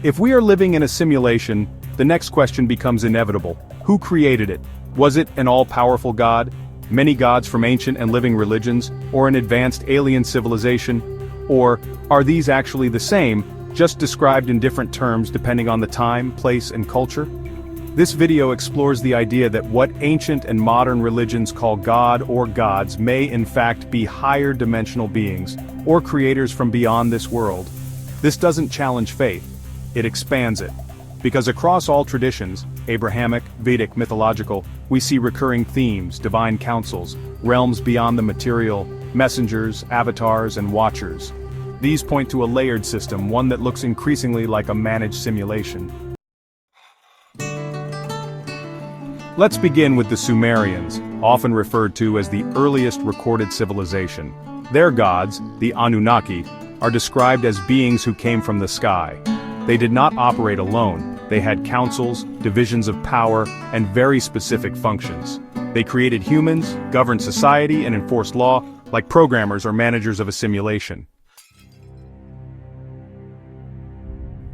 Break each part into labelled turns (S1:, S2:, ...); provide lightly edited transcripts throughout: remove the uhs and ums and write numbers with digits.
S1: If we are living in a simulation, the next question becomes inevitable. Who created it? Was it an all-powerful God? Many gods from ancient and living religions, or an advanced alien civilization? Or, are these actually the same, just described in different terms depending on the time, place, and culture? This video explores the idea that what ancient and modern religions call God or gods may in fact be higher dimensional beings, or creators from beyond this world. This doesn't challenge faith, it expands it. Because across all traditions, Abrahamic, Vedic, mythological, we see recurring themes, divine councils, realms beyond the material, messengers, avatars, and watchers. These point to a layered system, one that looks increasingly like a managed simulation. Let's begin with the Sumerians, often referred to as the earliest recorded civilization. Their gods, the Anunnaki, are described as beings who came from the sky. They did not operate alone, they had councils, divisions of power, and very specific functions. They created humans, governed society, and enforced law, like programmers or managers of a simulation.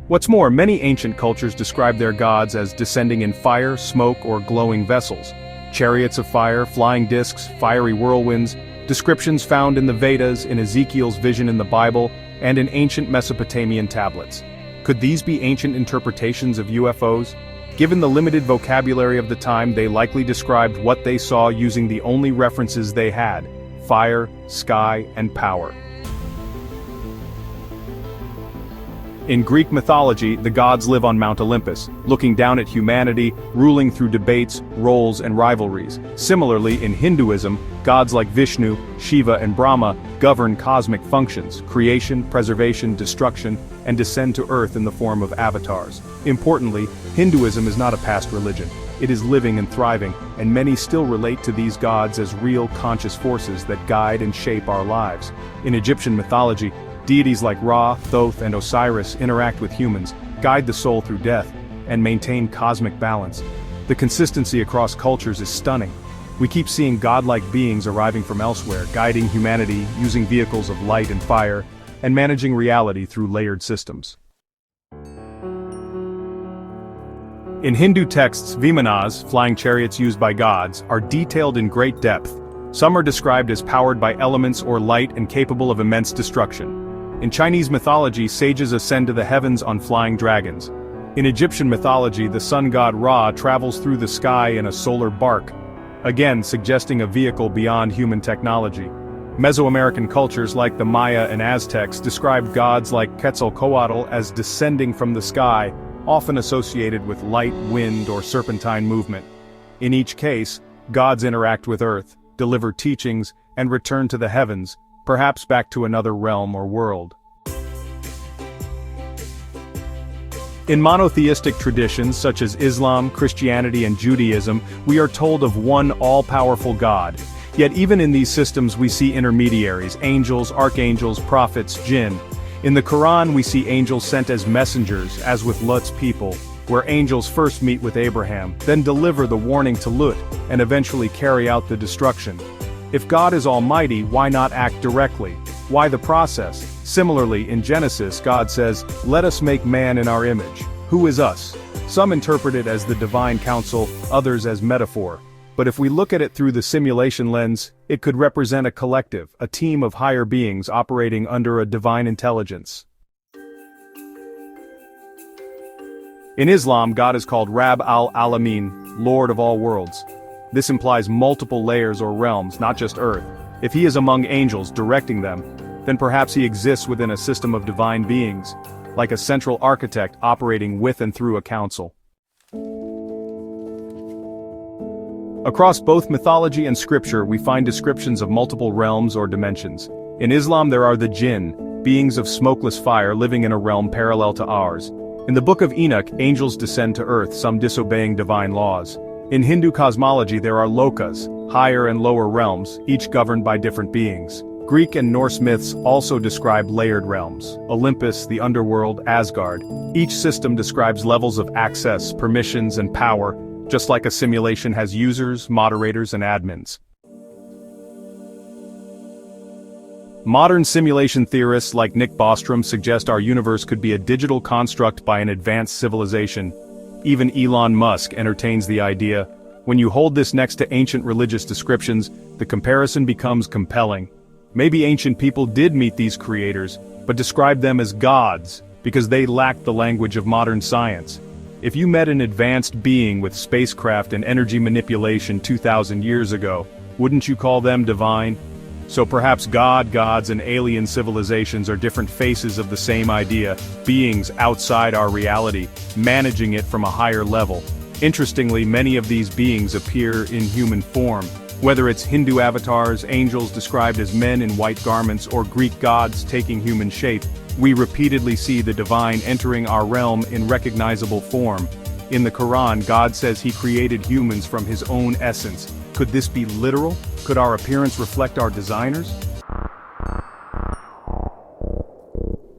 S1: What's more, many ancient cultures describe their gods as descending in fire, smoke, or glowing vessels. Chariots of fire, flying discs, fiery whirlwinds, descriptions found in the Vedas, in Ezekiel's vision in the Bible, and in ancient Mesopotamian tablets. Could these be ancient interpretations of UFOs? Given the limited vocabulary of the time, they likely described what they saw using the only references they had: fire, sky, and power. In Greek mythology, the gods live on Mount Olympus, looking down at humanity, ruling through debates, roles, and rivalries. Similarly, in Hinduism, gods like Vishnu, Shiva, and Brahma govern cosmic functions: creation, preservation, destruction, and descend to earth in the form of avatars. Importantly, Hinduism is not a past religion. It is living and thriving, and many still relate to these gods as real conscious forces that guide and shape our lives. In Egyptian mythology, deities like Ra, Thoth, and Osiris interact with humans, guide the soul through death, and maintain cosmic balance. The consistency across cultures is stunning. We keep seeing godlike beings arriving from elsewhere, guiding humanity, using vehicles of light and fire, and managing reality through layered systems. In Hindu texts, Vimanas, flying chariots used by gods, are detailed in great depth. Some are described as powered by elements or light and capable of immense destruction. In Chinese mythology, sages ascend to the heavens on flying dragons. In Egyptian mythology, the sun god Ra travels through the sky in a solar bark, again suggesting a vehicle beyond human technology. Mesoamerican cultures like the Maya and Aztecs described gods like Quetzalcoatl as descending from the sky, often associated with light, wind, or serpentine movement. In each case, gods interact with Earth, deliver teachings, and return to the heavens, perhaps back to another realm or world. In monotheistic traditions such as Islam, Christianity, and Judaism, we are told of one all-powerful God. Yet even in these systems we see intermediaries: angels, archangels, prophets, jinn. In the Quran we see angels sent as messengers, as with Lut's people, where angels first meet with Abraham, then deliver the warning to Lut, and eventually carry out the destruction. If God is almighty, why not act directly? Why the process? Similarly, in Genesis, God says, "Let us make man in our image." Who is us? Some interpret it as the divine council, others as metaphor. But if we look at it through the simulation lens, it could represent a collective, a team of higher beings operating under a divine intelligence. In Islam, God is called Rabb al-Alamin, Lord of all worlds. This implies multiple layers or realms, not just Earth. If he is among angels directing them, then perhaps he exists within a system of divine beings, like a central architect operating with and through a council. Across both mythology and scripture we find descriptions of multiple realms or dimensions. In Islam there are the jinn, beings of smokeless fire living in a realm parallel to ours. In the Book of Enoch, angels descend to earth, some disobeying divine laws. In Hindu cosmology there are lokas, higher and lower realms, each governed by different beings. Greek and Norse myths also describe layered realms: Olympus, the underworld, Asgard. Each system describes levels of access, permissions, and power, just like a simulation has users, moderators, and admins. Modern simulation theorists like Nick Bostrom suggest our universe could be a digital construct by an advanced civilization. Even Elon Musk entertains the idea. When you hold this next to ancient religious descriptions, the comparison becomes compelling. Maybe ancient people did meet these creators, but described them as gods, because they lacked the language of modern science. If you met an advanced being with spacecraft and energy manipulation 2,000 years ago, wouldn't you call them divine? So perhaps gods and alien civilizations are different faces of the same idea, beings outside our reality, managing it from a higher level. Interestingly, many of these beings appear in human form. Whether it's Hindu avatars, angels described as men in white garments, or Greek gods taking human shape, we repeatedly see the divine entering our realm in recognizable form. In the Quran, God says he created humans from his own essence. Could this be literal? Could our appearance reflect our designers?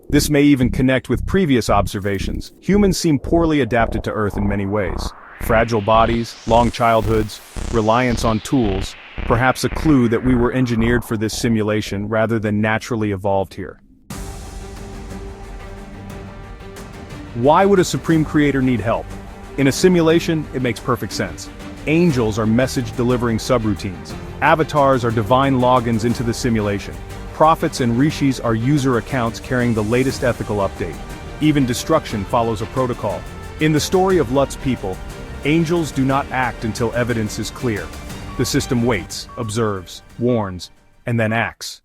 S1: This may even connect with previous observations. Humans seem poorly adapted to Earth in many ways. Fragile bodies, long childhoods, reliance on tools, perhaps a clue that we were engineered for this simulation rather than naturally evolved here. Why would a supreme creator need help? In a simulation, it makes perfect sense. Angels are message-delivering subroutines. Avatars are divine logins into the simulation. Prophets and rishis are user accounts carrying the latest ethical update. Even destruction follows a protocol. In the story of Lut's people, angels do not act until evidence is clear. The system waits, observes, warns, and then acts.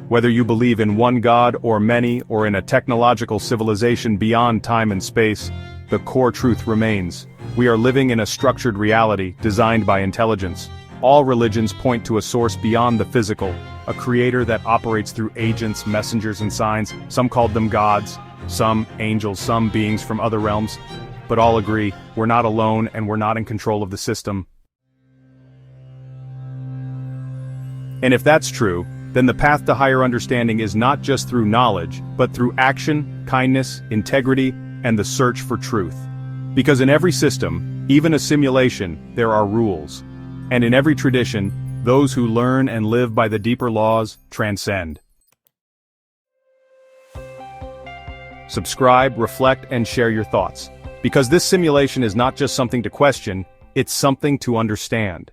S1: Whether you believe in one god or many, or in a technological civilization beyond time and space, the core truth remains. We are living in a structured reality designed by intelligence. All religions point to a source beyond the physical, a creator that operates through agents, messengers, and signs. Some called them gods, some angels, some beings from other realms. But all agree, we're not alone and we're not in control of the system. And if that's true, then the path to higher understanding is not just through knowledge, but through action, kindness, integrity, and the search for truth. Because in every system, even a simulation, there are rules. And in every tradition, those who learn and live by the deeper laws transcend. Subscribe, reflect, and share your thoughts. Because this simulation is not just something to question, it's something to understand.